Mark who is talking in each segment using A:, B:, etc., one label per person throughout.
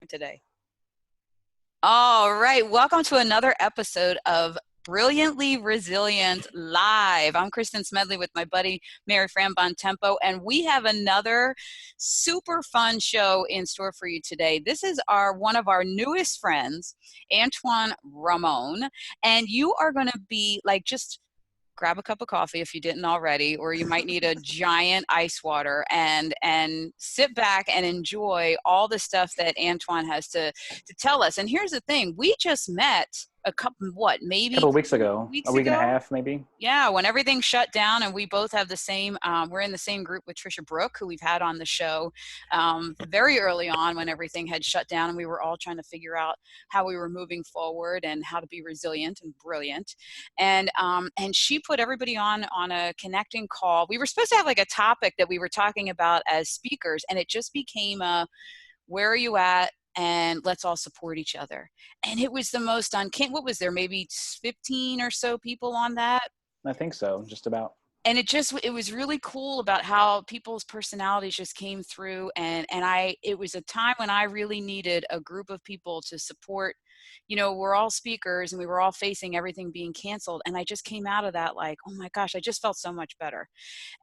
A: today? All right. Welcome to another episode of Brilliantly Resilient Live. I'm Kristen Smedley with my buddy Mary Fran Bontempo, and we have another super fun show in store for you today. This is one of our newest friends, Antuan Raimone, and you are going to be like just grab a cup of coffee if you didn't already, or you might need a giant ice water and sit back and enjoy all the stuff that Antuan has to tell us. And here's the thing, we just met a couple
B: of weeks ago, a week and a half maybe.
A: Yeah, when everything shut down, and we both have the same we're in the same group with Trisha Brooke, who we've had on the show very early on when everything had shut down, and we were all trying to figure out how we were moving forward and how to be resilient and brilliant. And she put everybody on a connecting call. We were supposed to have like a topic that we were talking about as speakers, and it just became where are you at? And let's all support each other. And it was the most what was there, maybe 15 or so people on that?
B: I think so, just about.
A: And it was really cool about how people's personalities just came through. And it was a time when I really needed a group of people to support. You know, we're all speakers and we were all facing everything being canceled. And I just came out of that like, oh my gosh, I just felt so much better.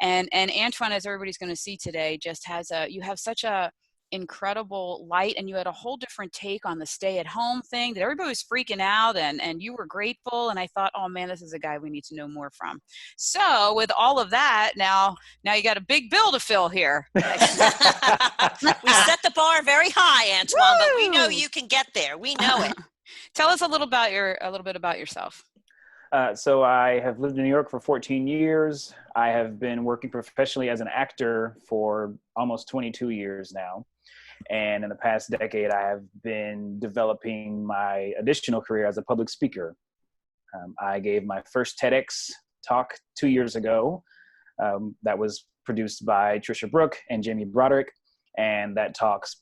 A: And Antuan, as everybody's going to see today, just you have such a incredible light, and you had a whole different take on the stay at home thing that everybody was freaking out, and you were grateful, and I thought, oh man, this is a guy we need to know more from. So with all of that, now you got a big bill to fill here.
C: We set the bar very high, Antuan, but we know you can get there. We know it.
A: Tell us a little bit about yourself.
B: So I have lived in New York for 14 years. I have been working professionally as an actor for almost 22 years now. And in the past decade, I have been developing my additional career as a public speaker. I gave my first TEDx talk 2 years ago. That was produced by Trisha Brooke and Jamie Broderick. And that talk's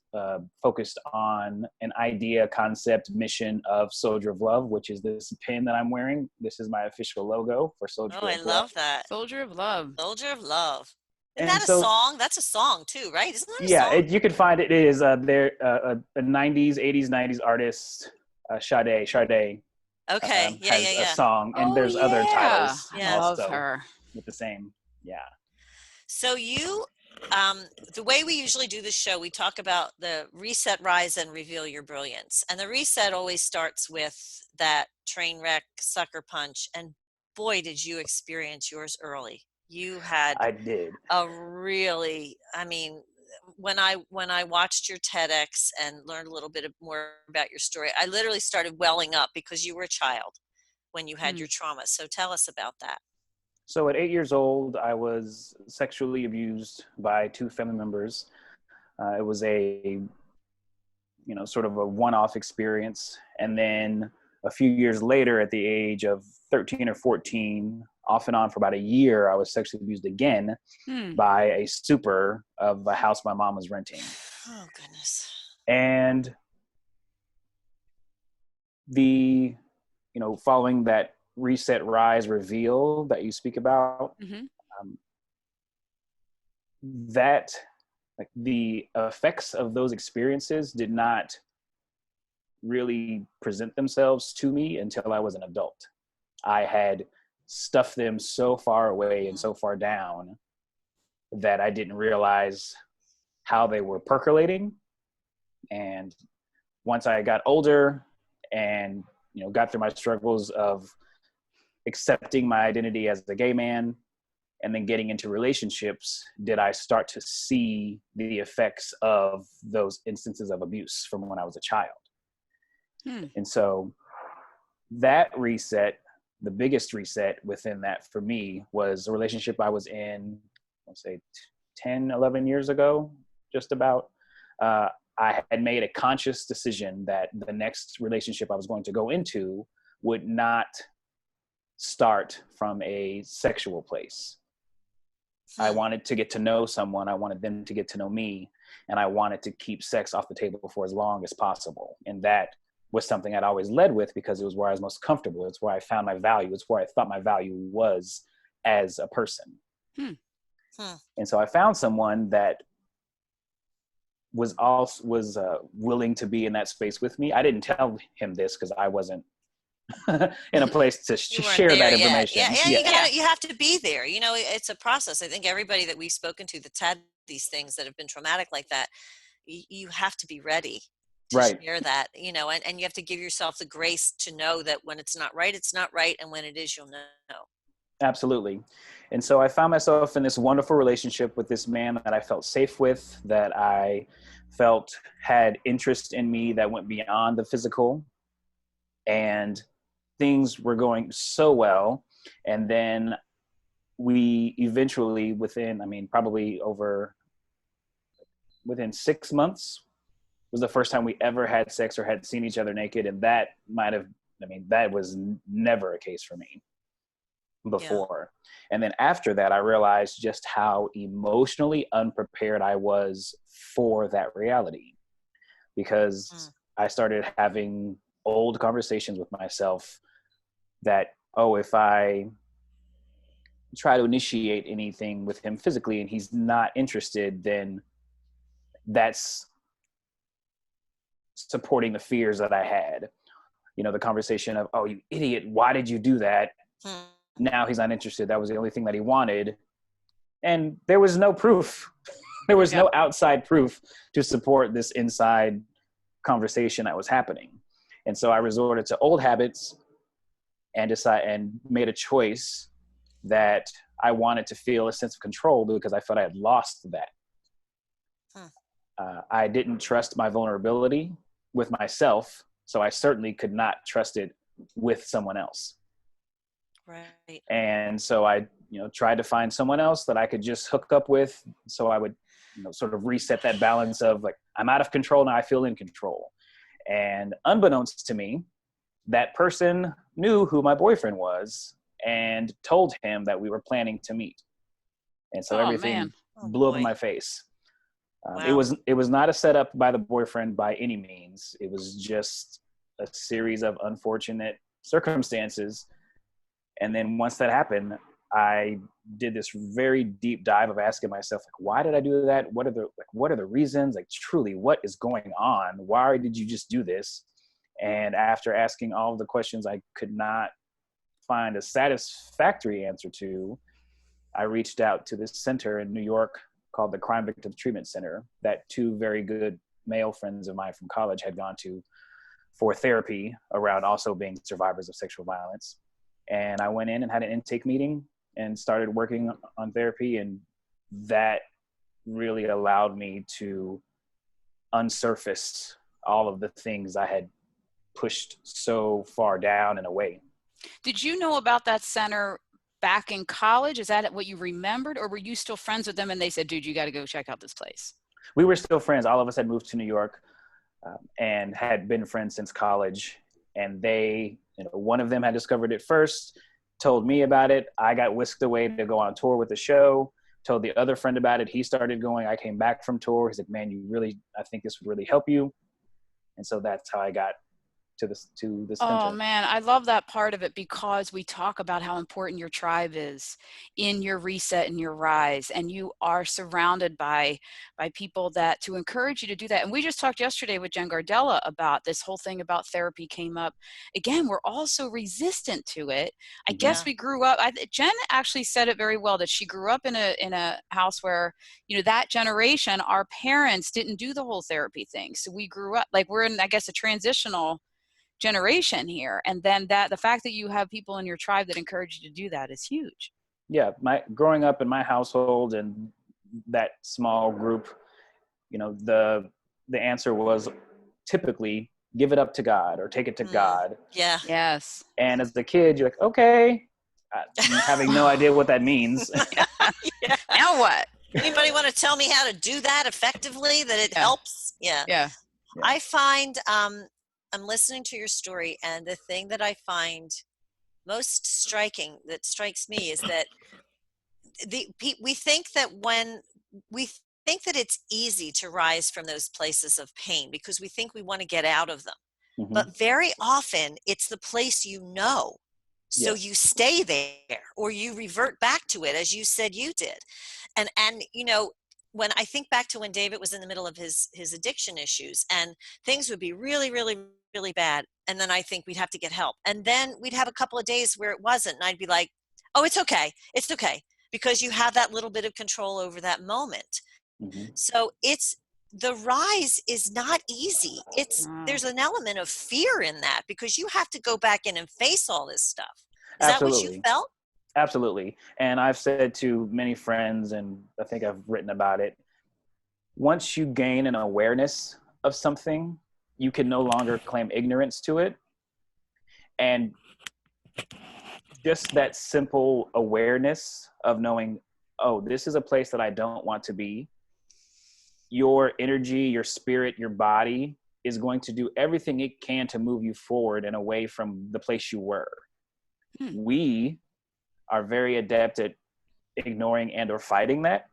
B: focused on an idea, concept, mission of Soldier of Love, which is this pin that I'm wearing. This is my official logo for Soldier of Love.
C: Oh, I love that.
A: Soldier of Love.
C: Soldier of Love. Isn't that a song? That's a song too, right? Isn't that a song?
B: Yeah, you can find it. It is a 90s, 80s, 90s artist, Sade.
C: Okay,
B: has a song, and there's other titles
A: also love her.
B: With the same,
C: So you, the way we usually do this show, we talk about the reset, rise, and reveal your brilliance. And the reset always starts with that train wreck, sucker punch, and boy, did you experience yours early. You had
B: I did.
C: a really, I mean, when I watched your TEDx and learned a little bit more about your story, I literally started welling up because you were a child when you had your trauma. So tell us about that.
B: So at 8 years old, I was sexually abused by two family members. It was a, sort of a one-off experience. And then a few years later, at the age of 13 or 14, off and on for about a year, I was sexually abused again by a super of a house my mom was renting.
C: Oh, goodness.
B: And following that reset, rise, reveal that you speak about, that like the effects of those experiences did not really present themselves to me until I was an adult. I had stuffed them so far away and so far down that I didn't realize how they were percolating. And once I got older and got through my struggles of accepting my identity as a gay man and then getting into relationships, did I start to see the effects of those instances of abuse from when I was a child. And so that reset, the biggest reset within that for me, was a relationship I was in, let's say 10, 11 years ago, just about. I had made a conscious decision that the next relationship I was going to go into would not start from a sexual place. I wanted to get to know someone. I wanted them to get to know me. And I wanted to keep sex off the table for as long as possible. And that was something I'd always led with because it was where I was most comfortable. It's where I found my value. It's where I thought my value was as a person. And so I found someone that was willing to be in that space with me. I didn't tell him this because I wasn't in a place to
C: You weren't
B: share
C: there
B: that
C: yet.
B: information.
C: Yeah,
B: Yeah.
C: you have to be there. You know, it's a process. I think everybody that we've spoken to that's had these things that have been traumatic like that, you have to be ready to
B: Right.
C: share that, you know, and you have to give yourself the grace to know that when it's not right, it's not right. And when it is, you'll know.
B: Absolutely. And so I found myself in this wonderful relationship with this man that I felt safe with, that I felt had interest in me that went beyond the physical. And things were going so well. And then we eventually, probably within 6 months, was the first time we ever had sex or had seen each other naked. And that that was never a case for me before. Yeah. And then after that, I realized just how emotionally unprepared I was for that reality, because I started having old conversations with myself that, if I try to initiate anything with him physically and he's not interested, then that's supporting the fears that I had. You know, the conversation of, oh, you idiot, why did you do that? Now he's not interested. That was the only thing that he wanted. And there was no proof. There was no outside proof to support this inside conversation that was happening. And so I resorted to old habits and made a choice that I wanted to feel a sense of control, because I felt I had lost that. I didn't trust my vulnerability with myself, so I certainly could not trust it with someone else.
C: Right.
B: And so I, tried to find someone else that I could just hook up with, so I would, sort of reset that balance of like, I'm out of control now, I feel in control. And unbeknownst to me, that person knew who my boyfriend was and told him that we were planning to meet. And so everything blew up in my face. Wow. It was not a setup by the boyfriend by any means. It was just a series of unfortunate circumstances. And then once that happened, I did this very deep dive of asking myself, like, why did I do that? What are the reasons? Like, truly, what is going on? Why did you just do this? And after asking all of the questions I could not find a satisfactory answer to, I reached out to this center in New York called the Crime Victim Treatment Center that two very good male friends of mine from college had gone to for therapy around also being survivors of sexual violence. And I went in and had an intake meeting and started working on therapy. And that really allowed me to unsurface all of the things I had pushed so far down and away.
A: Did you know about that center back in college? Is that what you remembered, or were you still friends with them and they said, dude, you got to go check out this place?
B: We were still friends. All of us had moved to New York and had been friends since college. And they, one of them had discovered it first, told me about it. I got whisked away to go on tour with the show, told the other friend about it. He started going. I came back from tour. He's like, man, I think this would really help you. And so that's how I got to this
A: Oh man, I love that part of it, because we talk about how important your tribe is in your reset and your rise, and you are surrounded by people that to encourage you to do that. And we just talked yesterday with Jen Gardella about this whole thing about therapy came up. Again, we're all so resistant to it. I guess we grew up. Jen actually said it very well, that she grew up in a house where, that generation, our parents didn't do the whole therapy thing. So we grew up like we're in, I guess, a transitional generation here, and then the fact that you have people in your tribe that encourage you to do that is huge.
B: Yeah, growing up in my household and that small group, the answer was typically give it up to God or take it to God.
C: Yeah.
A: Yes.
B: And as the kid, you're like, okay, having no idea what that means.
C: Yeah.
A: Now what?
C: Anybody want to tell me how to do that effectively? That it helps?
A: Yeah.
C: I find I'm listening to your story, and the thing that I find most striking, that strikes me, is that we think that it's easy to rise from those places of pain because we think we want to get out of them. Mm-hmm. But very often it's the place so you stay there or you revert back to it, as you said you did. And when I think back to when David was in the middle of his addiction issues, and things would be really, really, really bad, and then I think we'd have to get help, and then we'd have a couple of days where it wasn't, and I'd be like, oh, it's okay, because you have that little bit of control over that moment.
B: Mm-hmm.
C: So the rise is not easy.
A: Wow.
C: There's an element of fear in that, because you have to go back in and face all this stuff. Is that what you
B: Absolutely.
C: felt?
B: Absolutely. And I've said to many friends, and I think I've written about it, once you gain an awareness of something, you can no longer claim ignorance to it. And just that simple awareness of knowing, oh, this is a place that I don't want to be. Your energy, your spirit, your body is going to do everything it can to move you forward and away from the place you were. We are very adept at ignoring and or fighting that.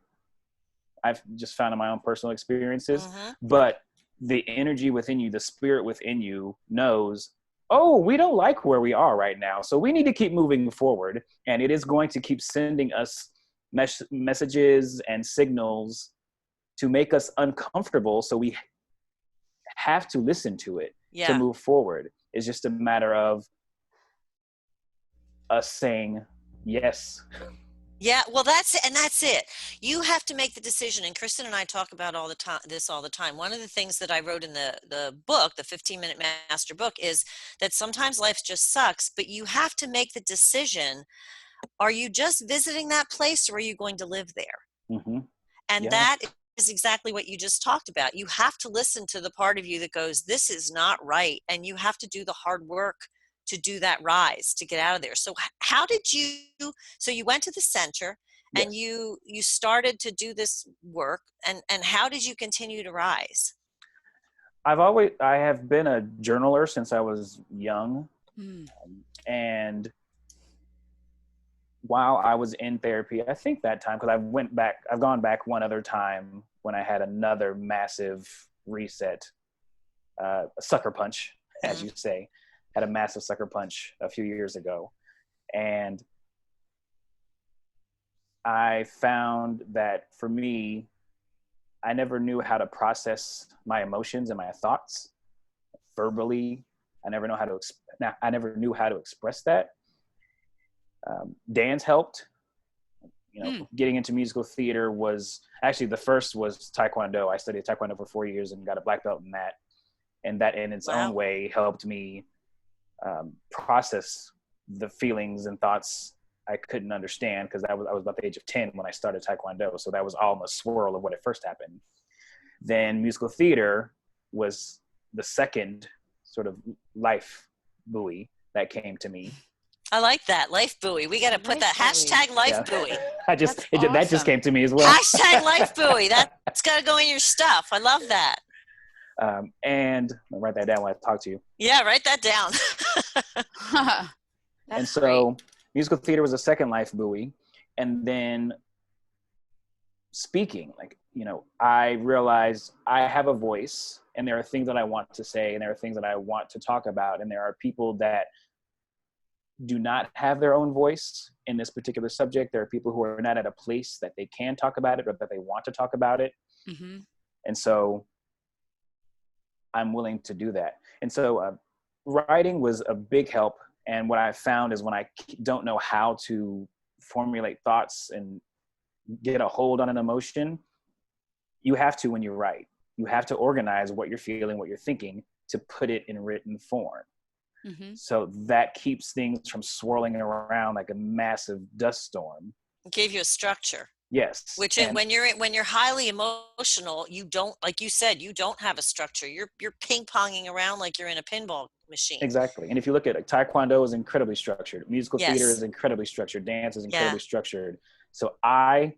B: I've just found in my own personal experiences.
C: Mm-hmm.
B: But the energy within you, the spirit within you knows, oh, we don't like where we are right now, so we need to keep moving forward. And it is going to keep sending us messages and signals to make us uncomfortable. So we have to listen to it to move forward. It's just a matter of us saying yes.
C: Yeah, well, that's it. You have to make the decision, and Kristen and I talk about all the time. One of the things that I wrote in the book, the 15-minute master book, is that sometimes life just sucks, but you have to make the decision. Are you just visiting that place, or are you going to live there?
B: Mm-hmm.
C: And
B: Yeah.
C: that is exactly what you just talked about. You have to listen to the part of you that goes, this is not right, and you have to do the hard work to do that rise, to get out of there. So so you went to the center, and
B: Yes.
C: you started to do this work, and how did you continue to rise?
B: I have been a journaler since I was young.
A: Mm.
B: And while I was in therapy, I think that time, because I've gone back one other time when I had another massive reset, a sucker punch, as you say, had a massive sucker punch a few years ago. And I found that for me, I never knew how to process my emotions and my thoughts verbally. I never knew how to express that. Dance helped. Getting into musical theater was actually, the first was Taekwondo. I studied Taekwondo for 4 years and got a black belt in that. And that in its own way helped me process the feelings and thoughts I couldn't understand, because I was about the age of 10 when I started Taekwondo. So that was all in the swirl of what had first happened. Then musical theater was the second sort of life buoy that came to me.
C: I like that, life buoy. We got to put that hashtag life buoy.
B: That just came to me as well.
C: Hashtag life buoy. That's got to go in your stuff. I love that.
B: And I'll write that down when I talk to you.
C: Yeah, write that down.
B: And so musical theater was a second life buoy. And then speaking, I realized I have a voice, and there are things that I want to say, and there are things that I want to talk about. And there are people that do not have their own voice in this particular subject. There are people who are not at a place that they can talk about it or that they want to talk about it. Mm-hmm. And so I'm willing to do that. And so writing was a big help. And what I found is when I don't know how to formulate thoughts and get a hold on an emotion, you have to, when you write, you have to organize what you're feeling, what you're thinking, to put it in written form. Mm-hmm. So that keeps things from swirling around like a massive dust storm.
C: It gave you a structure.
B: Yes.
C: Which when you're highly emotional, you don't, like you said, you don't have a structure. You're ping-ponging around like you're in a pinball machine.
B: Exactly. And if you look at Taekwondo is incredibly structured. Musical theater is incredibly structured. Dance is incredibly structured. So I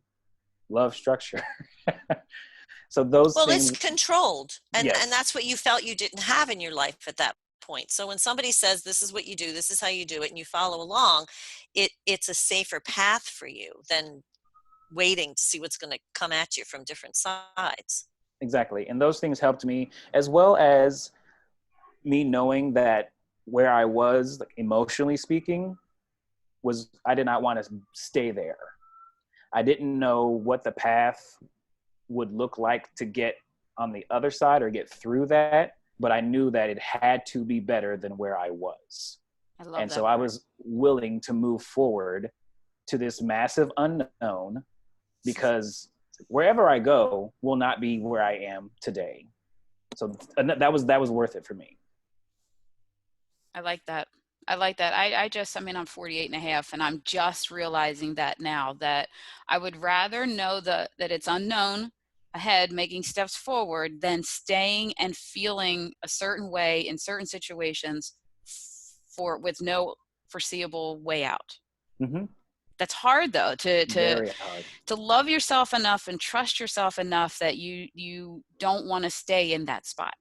B: love structure. So those things.
C: It's controlled. And that's what you felt you didn't have in your life at that point. So when somebody says, this is what you do, this is how you do it, and you follow along, it's a safer path for you than waiting to see what's going to come at you from different sides.
B: Exactly. And those things helped me, as well as me knowing that where I was, like, emotionally speaking, I did not want to stay there. I didn't know what the path would look like to get on the other side or get through that, but I knew that it had to be better than where I was.
A: I love
B: And
A: that
B: so I
A: part.
B: was willing to move forward to this massive unknown, because wherever I go will not be where I am today. So that was worth it for me.
A: I like that. I like that. I mean, I'm 48 and a half, and I'm just realizing that now, that I would rather know that it's unknown ahead, making steps forward, than staying and feeling a certain way in certain situations for with no foreseeable way out.
B: Mm-hmm.
A: That's hard though,
B: Very hard.
A: to love yourself enough and trust yourself enough that you don't want to stay in that spot.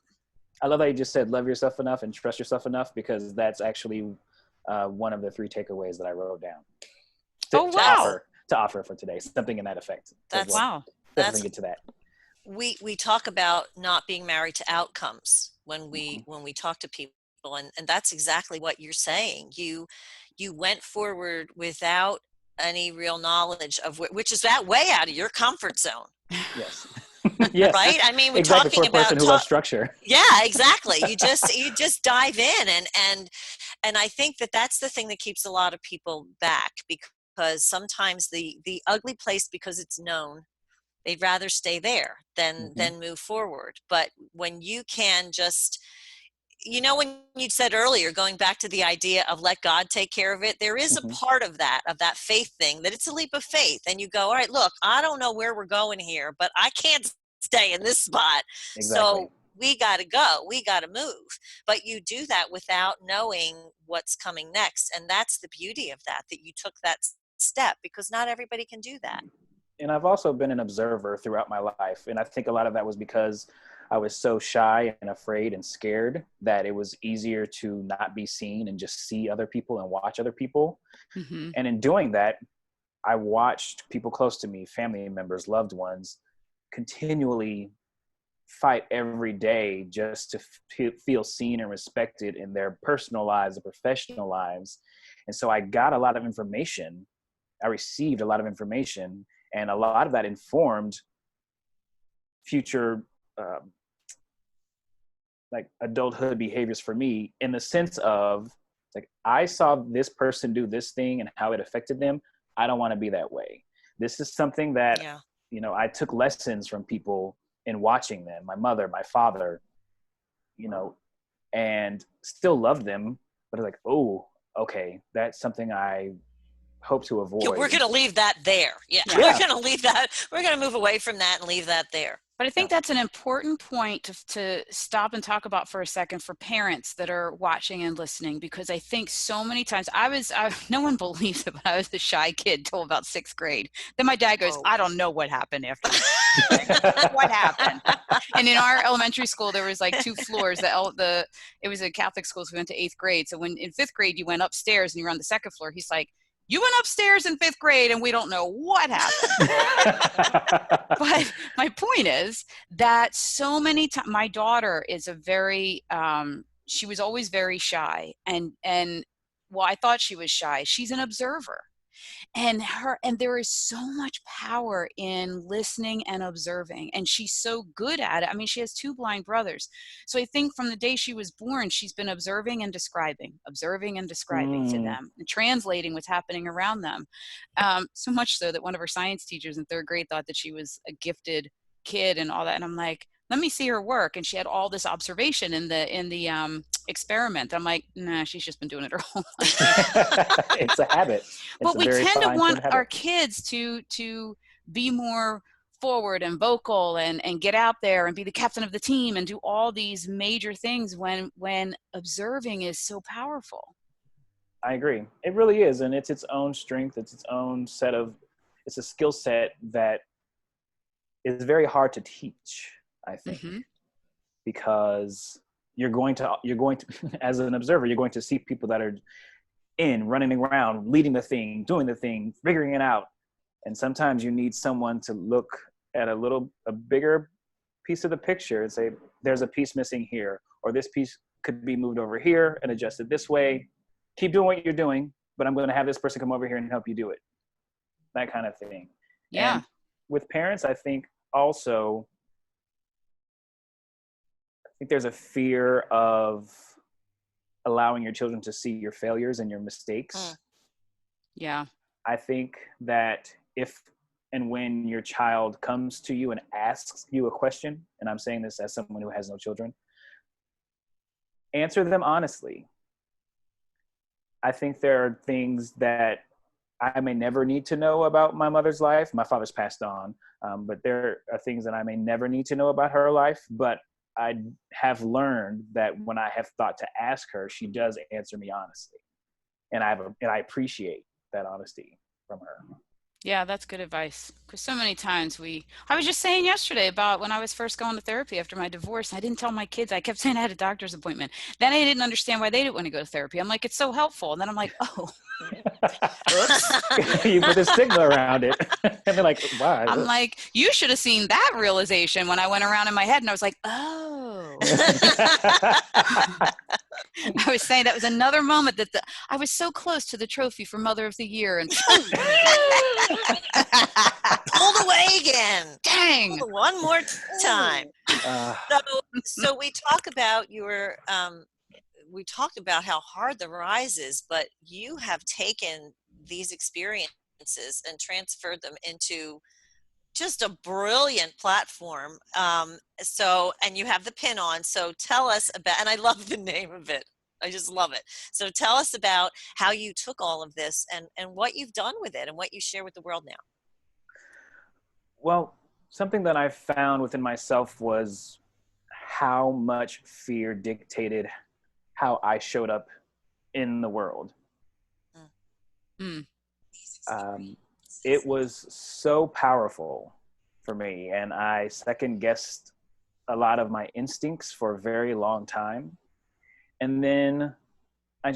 B: I love that you just said love yourself enough and trust yourself enough, because that's actually one of the 3 takeaways that I wrote down
A: Oh
B: to
A: wow.
B: offer for today. Something in that effect. So
C: That's
B: we'll
A: Wow.
B: definitely
C: that's
B: get to that.
C: we talk about not being married to outcomes when
B: Mm-hmm.
C: we talk to people, and that's exactly what you're saying. You went forward without any real knowledge of which is that way out of your comfort zone,
B: Yes. Yes.
C: right? I mean, we're
B: Exactly, for
C: talking
B: a person
C: about
B: who loves structure.
C: yeah, exactly. You just dive in, and I think that that's the thing that keeps a lot of people back, because sometimes the ugly place, because it's known, they'd rather stay there
B: Mm-hmm.
C: than move forward. But when you can just, when you said earlier, going back to the idea of let God take care of it, there is a
B: Mm-hmm.
C: part of that faith thing, that it's a leap of faith. And you go, all right, look, I don't know where we're going here, but I can't stay in this spot.
B: Exactly.
C: So we got to go, we got to move. But you do that without knowing what's coming next. And that's the beauty of that you took that step, because not everybody can do that.
B: And I've also been an observer throughout my life. And I think a lot of that was because I was so shy and afraid and scared that it was easier to not be seen and just see other people and watch other people.
A: Mm-hmm.
B: And in doing that, I watched people close to me, family members, loved ones, continually fight every day just to feel seen and respected in their personal lives and professional lives. And so I got a lot of information. I received a lot of information, and a lot of that informed future like adulthood behaviors for me, in the sense of, like, I saw this person do this thing and how it affected them. I don't want to be that way. This is something that,
C: Yeah.
B: I took lessons from people in watching them, my mother, my father, and still love them, but it's like, oh, okay, that's something I hope to
C: Yeah, we're
B: avoid.
C: going to leave that there. Yeah, we're
B: Yeah.
C: going to leave that. We're going to move away from that and leave that there.
A: But I
B: Yeah.
A: think that's an important point to stop and talk about for a second for parents that are watching and listening, because I think so many times no one believes it, but I was a shy kid till about 6th grade. Then my dad goes,
C: Oh.
A: I don't know what happened after what happened. And in our elementary school, there was like 2 floors. It was a Catholic school, so we went to 8th grade. So when in 5th grade you went upstairs and you were on the 2nd floor, he's like, you went upstairs in 5th grade and we don't know what happened. But my point is that so many times, my daughter is a very, she was always very shy, and well, I thought she was shy. She's an observer. And there is so much power in listening and observing, and she's so good at it. I mean, she has 2 blind brothers, so I think from the day she was born, she's been observing and describing to them, and translating what's happening around them. So much so that one of her science teachers in 3rd grade thought that she was a gifted kid and all that, and I'm like, let me see her work. And she had all this observation in the experiment. I'm like, nah, she's just been doing it her whole life.
B: It's a habit. It's
A: But
B: a
A: we
B: very
A: tend to want
B: fine-tuned habit.
A: our kids to be more forward and vocal and get out there and be the captain of the team and do all these major things when observing is so powerful.
B: I agree. It really is. And it's its own strength. It's its own it's a skill set that is very hard to teach, I think,
A: Mm-hmm.
B: because you're going to, as an observer, you're going to see people that are running around, leading the thing, doing the thing, figuring it out. And sometimes you need someone to look at a bigger piece of the picture and say, there's a piece missing here, or this piece could be moved over here and adjusted this way. Keep doing what you're doing, but I'm going to have this person come over here and help you do it. That kind of thing.
A: Yeah.
B: And with parents, I think also, I think there's a fear of allowing your children to see your failures and your mistakes.
A: Yeah.
B: I think that if and when your child comes to you and asks you a question, and I'm saying this as someone who has no children, answer them honestly. I think there are things that I may never need to know about my mother's life. My father's passed on, but there are things that I may never need to know about her life. But I have learned that when I have thought to ask her, she does answer me honestly, and I appreciate that honesty from her.
A: Yeah, that's good advice. Because so many times I was just saying yesterday about when I was first going to therapy after my divorce. I didn't tell my kids. I kept saying I had a doctor's appointment. Then I didn't understand why they didn't want to go to therapy. I'm like, it's so helpful. And then I'm like, oh, oops.
B: You put a stigma around it, and they're like, "Why?"
A: I'm like, you should have seen that realization when I went around in my head and I was like, oh. I was saying that was another moment that I was so close to the trophy for Mother of the Year and
C: Pulled away again.
A: dang.
C: Pulled one more time.
B: Uh,
C: So we talk about we talked about how hard the rise is, but you have taken these experiences and transferred them into just a brilliant platform. And you have the pin on. So tell us about, and I love the name of it. I just love it. So tell us about how you took all of this and what you've done with it and what you share with the world now.
B: well, something that I found within myself was how much fear dictated how I showed up in the world.
A: Mm.
B: It was so powerful for me, and I second guessed a lot of my instincts for a very long time. And then I'm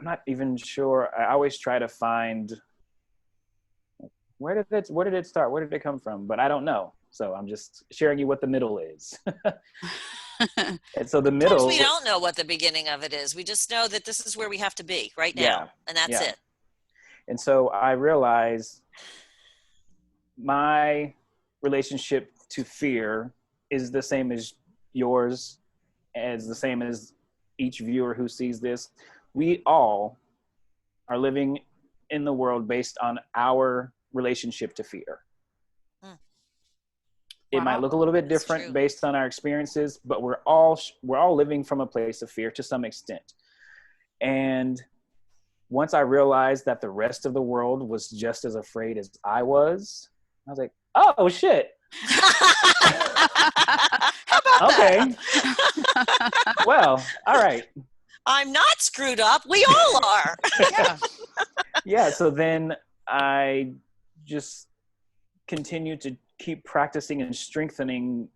B: not even sure. I always try to find where did it start? Where did it come from? But I don't know. So I'm just sharing you what the middle is. And so the
C: Sometimes
B: middle,
C: we don't know what the beginning of it is. We just know that this is where we have to be right now,
B: yeah,
C: and that's
B: yeah.
C: it.
B: And so I realized my relationship to fear is the same as yours, as the same as each viewer who sees this. We all are living in the world based on our relationship to fear. It might
A: Wow.
B: look a little bit
C: That's
B: different
C: true.
B: based on our experiences, but we're all living from a place of fear to some extent. And once I realized that the rest of the world was just as afraid as I was like, oh shit.
A: How about
B: Okay.
A: that?
B: Well, all right.
C: I'm not screwed up. We all are.
A: Yeah.
B: Yeah. So then I just continued to keep practicing and strengthening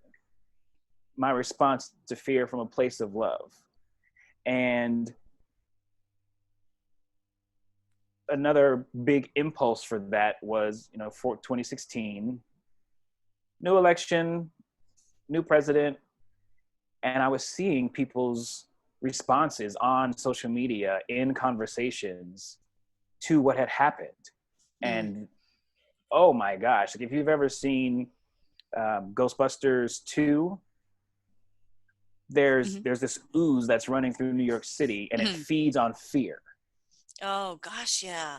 B: my response to fear from a place of love. And another big impulse for that was, for 2016, new election, new president, and I was seeing people's responses on social media in conversations to what had happened. And oh my gosh, like if you've ever seen Ghostbusters 2, there's this ooze that's running through New York City, and it feeds on fear.
C: Oh gosh, yeah.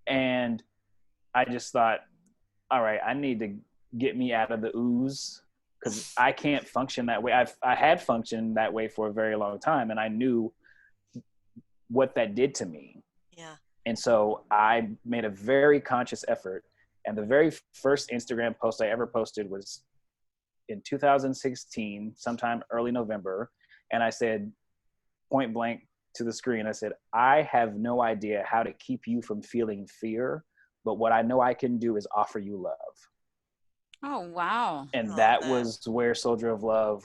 B: And I just thought, all right, I need to get me out of the ooze, because I can't function that way. I had functioned that way for a very long time, and I knew what that did to me.
C: Yeah.
B: And so I made a very conscious effort. And the very first Instagram post I ever posted was in 2016, sometime early November. And I said, point blank to the screen, I said, I have no idea how to keep you from feeling fear, but what I know I can do is offer you love.
A: Oh, wow.
B: And that was where Soldier of Love,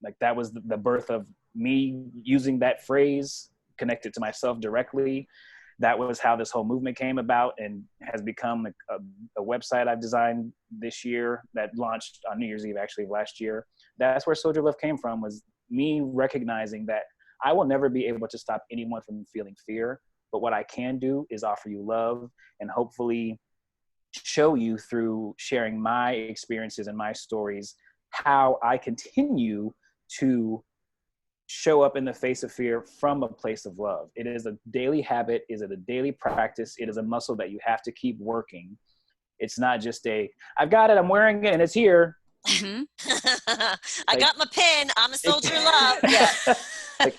B: like that was the birth of me using that phrase, connected to myself directly. That was how this whole movement came about and has become a website I've designed this year that launched on New Year's Eve, actually, last year. That's where Soldier of Love came from, was me recognizing that I will never be able to stop anyone from feeling fear, but what I can do is offer you love and hopefully show you through sharing my experiences and my stories how I continue to show up in the face of fear from a place of love. It is a daily habit, is it a daily practice, it is a muscle that you have to keep working. It's not just I've got it, I'm wearing it, and it's here.
A: Mm-hmm.
C: I got my pin. I'm a soldier of love. Yeah.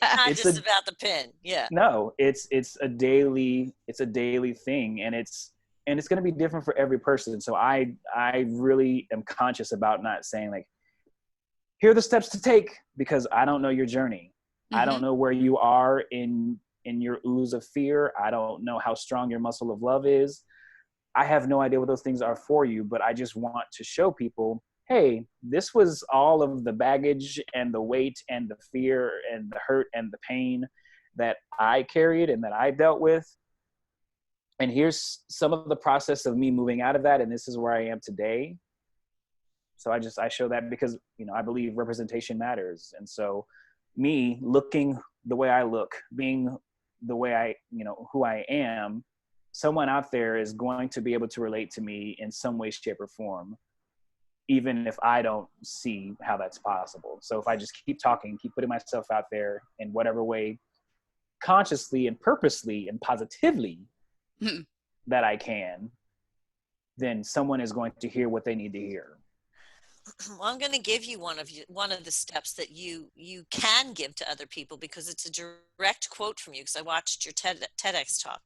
C: Not just about the pin. Yeah.
B: No, it's a daily thing, and it's going to be different for every person. So I really am conscious about not saying like, here are the steps to take, because I don't know your journey. I don't know where you are in your ooze of fear. I don't know how strong your muscle of love is. I have no idea what those things are for you, but I just want to show people, hey, this was all of the baggage and the weight and the fear and the hurt and the pain that I carried and that I dealt with. And here's some of the process of me moving out of that. And this is where I am today. So I show that because, I believe representation matters. And so me looking the way I look, being the way I, who I am, someone out there is going to be able to relate to me in some way, shape, or form, even if I don't see how that's possible. So if I just keep talking, keep putting myself out there in whatever way, consciously and purposely and positively that I can, then someone is going to hear what they need to hear.
C: Well, I'm going to give you one of the steps that you can give to other people, because it's a direct quote from you, because I watched your TEDx talk.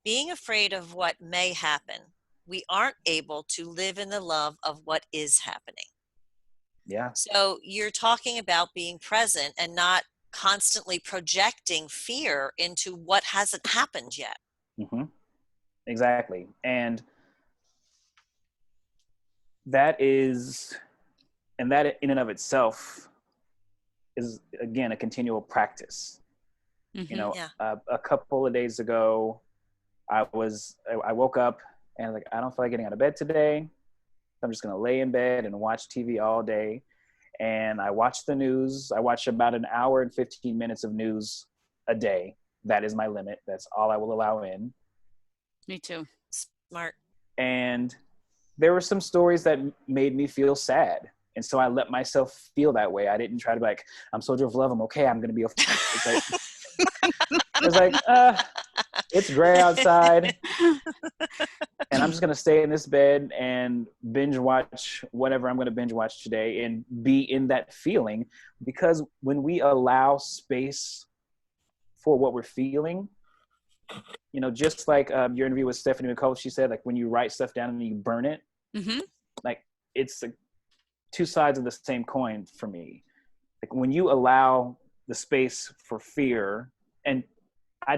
C: Being afraid of what may happen, we aren't able to live in the love of what is happening.
B: Yeah.
C: So you're talking about being present and not constantly projecting fear into what hasn't happened yet.
B: Mm-hmm. Exactly. And that in and of itself is, again, a continual practice. A couple of days ago, I woke up and like, I don't feel like getting out of bed today. I'm just going to lay in bed and watch TV all day. And I watch the news. I watch about an hour and 15 minutes of news a day. That is my limit. That's all I will allow in.
A: Me too.
C: Smart.
B: And there were some stories that made me feel sad. And so I let myself feel that way. I didn't try to be like, I'm soldier of love. I'm okay. I'm going to be okay. It's like, it's gray outside. And I'm just going to stay in this bed and binge watch whatever I'm going to binge watch today and be in that feeling. Because when we allow space for what we're feeling, just like your interview with Stephanie McCullough, she said, like, when you write stuff down and you burn it, like, it's two sides of the same coin for me. Like, when you allow the space for fear, and I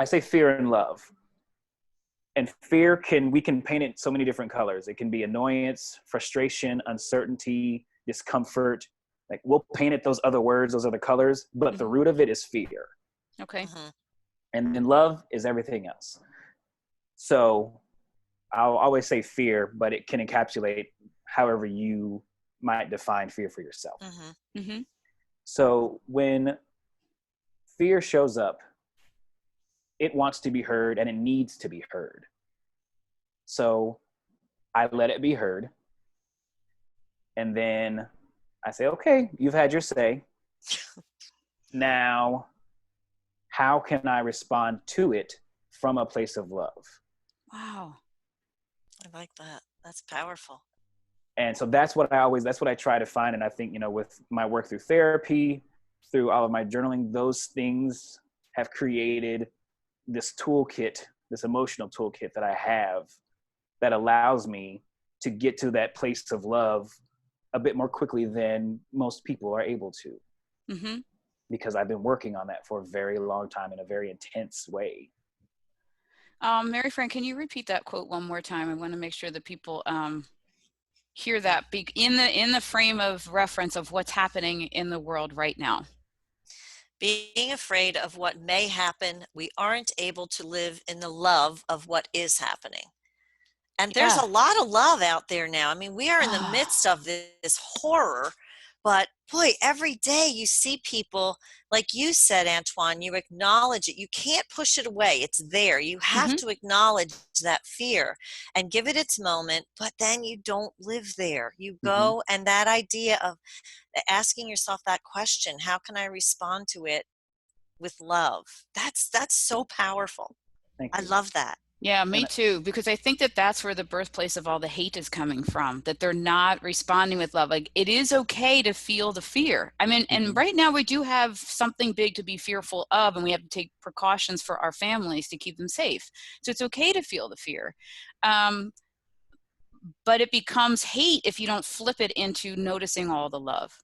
B: say fear and love. And fear we can paint it so many different colors. It can be annoyance, frustration, uncertainty, discomfort. Like, we'll paint it those other words, those other colors, but the root of it is fear.
A: Okay.
B: And then love is everything else. So I'll always say fear, but it can encapsulate however you might define fear for yourself. So when fear shows up, it wants to be heard and it needs to be heard. So I let it be heard. And then I say, okay, you've had your say. Now, how can I respond to it from a place of love?
A: Wow.
C: I like that. That's powerful.
B: And so that's what I try to find. And I think, with my work through therapy, through all of my journaling, those things have created this toolkit, this emotional toolkit that I have that allows me to get to that place of love a bit more quickly than most people are able to. Because I've been working on that for a very long time in a very intense way.
A: Mary Fran, can you repeat that quote one more time? I want to make sure that people hear that in the frame of reference of what's happening in the world right now.
C: Being afraid of what may happen, we aren't able to live in the love of what is happening. And there's a lot of love out there now. I mean, we are in the midst of this horror But boy, every day you see people, like you said, Antoine, you acknowledge it. You can't push it away. It's there. You have to acknowledge that fear and give it its moment, but then you don't live there. You go, and that idea of asking yourself that question, how can I respond to it with love? That's so powerful.
B: Thank
C: I
B: you.
C: love that.
A: Yeah, me
B: And
A: too, because I think that that's where the birthplace of all the hate is coming from, that they're not responding with love. Like, it is okay to feel the fear. I mean, and right now we do have something big to be fearful of, and we have to take precautions for our families to keep them safe. So it's okay to feel the fear. But it becomes hate if you don't flip it into noticing all the love.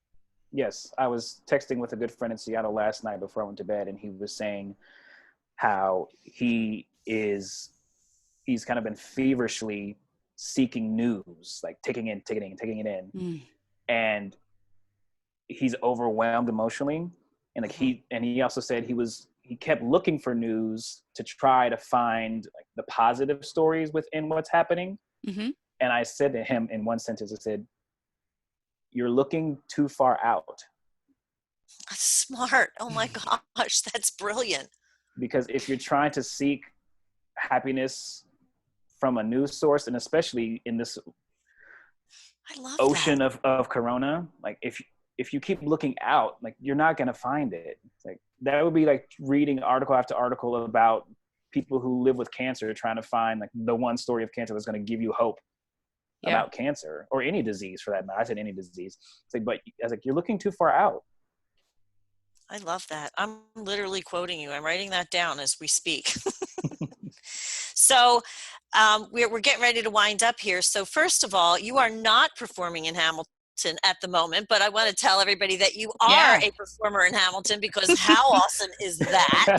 B: yes, I was texting with a good friend in Seattle last night before I went to bed, and he was saying how he's kind of been feverishly seeking news, like taking it in, and he's overwhelmed emotionally. And like he also said he kept looking for news to try to find like the positive stories within what's happening. And I said to him in one sentence, I said, "You're looking too far out."
C: Smart. Oh my gosh, that's brilliant.
B: Because if you're trying to seek happiness from a news source, and especially in this
C: I love
B: ocean
C: that.
B: of corona, like if you keep looking out, like you're not going to find it. It's like that would be like reading article after article about people who live with cancer trying to find like the one story of cancer that's going to give you hope about cancer or any disease for that matter. I said any disease. It's like, but I was like, you're looking too far out.
C: I love that. I'm literally quoting you. I'm writing that down as we speak. So we're getting ready to wind up here. So first of all, you are not performing in Hamilton at the moment, but I want to tell everybody that you are a performer in Hamilton, because how awesome is that?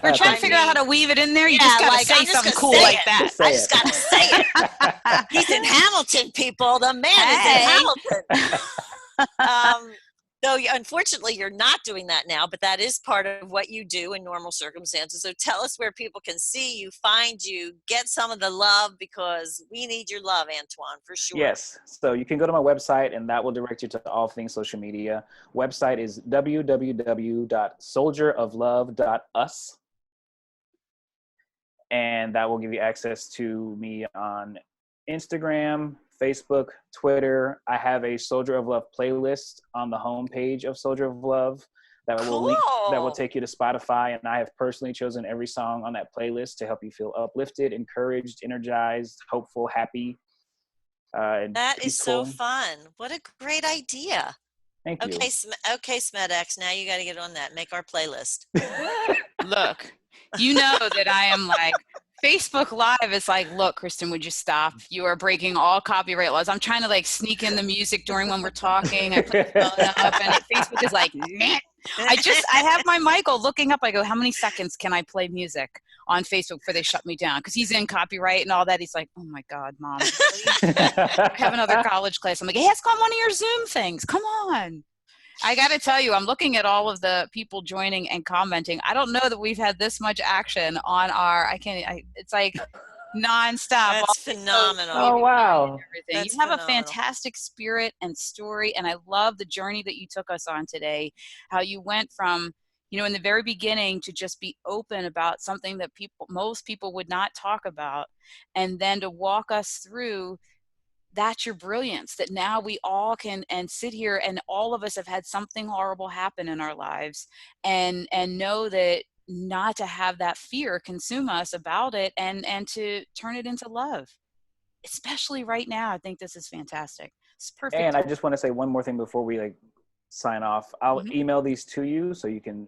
A: We're trying to figure out how to weave it in there. You just got to say something cool like that.
C: I just got to say it. He's in Hamilton, people. The man is in Hamilton. Though unfortunately you're not doing that now, but that is part of what you do in normal circumstances. So tell us where people can see you, find you, get some of the love, because we need your love, Antoine, for sure.
B: Yes. So you can go to my website, and that will direct you to all things social media. Website is www.soldieroflove.us. And that will give you access to me on Instagram, Facebook, Twitter. I have a Soldier of Love playlist on the homepage of Soldier of Love that will take you to Spotify. And I have personally chosen every song on that playlist to help you feel uplifted, encouraged, energized, hopeful, happy.
C: That is so fun. What a great idea.
B: Thank you.
C: Okay, SmedX, now you got to get on that. Make our playlist.
A: Look, you know that I am like, Facebook Live is like, look, Kristen, would you stop? You are breaking all copyright laws. I'm trying to like sneak in the music during when we're talking. I put the phone up, and Facebook is like, nah. I have my Michael looking up. I go, how many seconds can I play music on Facebook before they shut me down? Because he's in copyright and all that. He's like, oh my God, Mom, really? I have another college class. I'm like, hey, ask on one of your Zoom things. Come on. I got to tell you, I'm looking at all of the people joining and commenting. I don't know that we've had this much action on it's like nonstop.
C: That's phenomenal.
B: Oh, wow.
A: You have a fantastic spirit and story. And I love the journey that you took us on today, how you went from, in the very beginning to just be open about something that most people would not talk about. And then to walk us through. That's your brilliance, that now we all can and sit here, and all of us have had something horrible happen in our lives, and know that not to have that fear consume us about it, and to turn it into love, especially right now. I think this is fantastic. It's perfect.
B: And I just want to say one more thing before we sign off. I'll email these to you so you can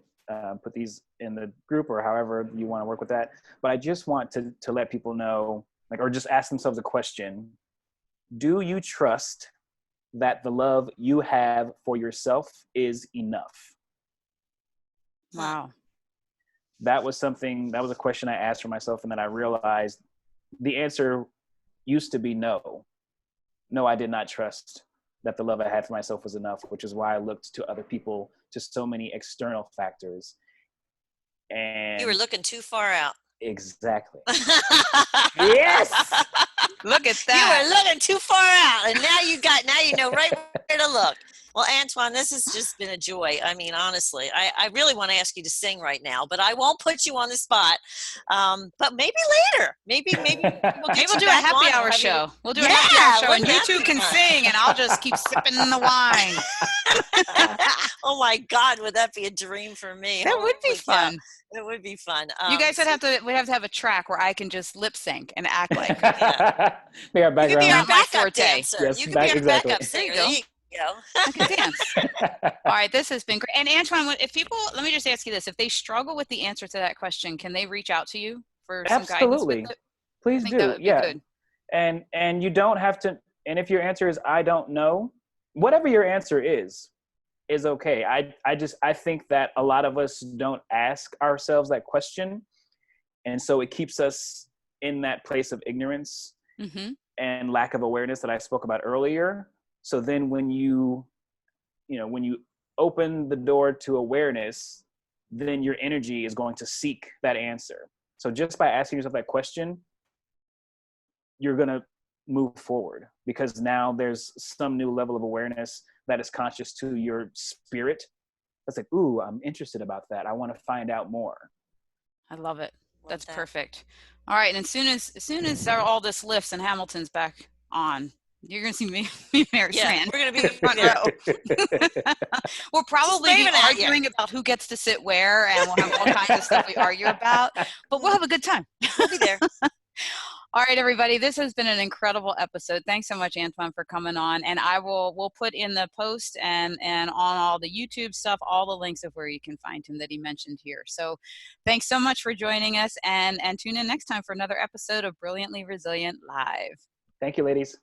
B: put these in the group or however you want to work with that. But I just want to let people know, or just ask themselves a question. Do you trust that the love you have for yourself is enough?
A: Wow.
B: That was a question I asked for myself, and then I realized the answer used to be no. No, I did not trust that the love I had for myself was enough, which is why I looked to other people, to so many external factors. And
C: you were looking too far out.
B: Exactly. Yes.
A: Look at that.
C: You were looking too far out, and now you know right where to look. Well, Antoine, this has just been a joy. I mean, honestly, I really want to ask you to sing right now, but I won't put you on the spot. But maybe later, maybe we'll
A: Maybe
C: get
A: we'll
C: you
A: do a
C: back
A: happy
C: on.
A: hour show. We'll do a
C: Yeah,
A: happy hour show, and
C: wouldn't
A: you
C: that
A: two
C: be
A: can
C: fun?
A: sing, and I'll just keep sipping the wine.
C: Oh my God, would that be a dream for me?
A: That would be
C: Holy cow.
A: fun.
C: It would be fun.
A: You guys would have to. We have to have a track where I can just lip sync and act like.
C: Yeah.
B: Be our
C: You could be
B: background.
C: our
A: Not my
C: backup
A: forte.
C: dancer.
B: Yes,
C: You could be our
B: exactly.
C: backup
A: There you
C: singer.
A: go.
C: There you go.
A: I can dance. All right, this has been great. And Antoine, if people, let me just ask you this: if they struggle with the answer to that question, can they reach out to you for some guidance with
B: Absolutely.
A: it? I
B: Please
A: think that
B: do.
A: would be
B: Yeah.
A: good.
B: And you don't have to, and if your answer is I don't know, whatever your answer is okay. I think that a lot of us don't ask ourselves that question, and so it keeps us in that place of ignorance
A: Mm-hmm.
B: and lack of awareness that I spoke about earlier. So then when you open the door to awareness, then your energy is going to seek that answer. So just by asking yourself that question, you're going to move forward, because now there's some new level of awareness that is conscious to your spirit. That's like, ooh, I'm interested about that. I want to find out more.
A: I love it.
C: Love
A: That's
C: that.
A: perfect. All right, and as soon as all this lifts and Hamilton's back on, you're gonna see me, Mary
C: Yeah,
A: Fran.
C: we're gonna be
A: Front
C: there.
A: row. We'll probably be
C: waving at you.
A: arguing about who gets to sit where, and we'll have all kinds of stuff we argue about, but we'll have a good time.
C: We'll be there.
A: All right, everybody, this has been an incredible episode. Thanks so much, Antoine, for coming on. And we'll put in the post and on all the YouTube stuff, all the links of where you can find him that he mentioned here. So thanks so much for joining us, and tune in next time for another episode of Brilliantly Resilient Live.
B: Thank you, ladies.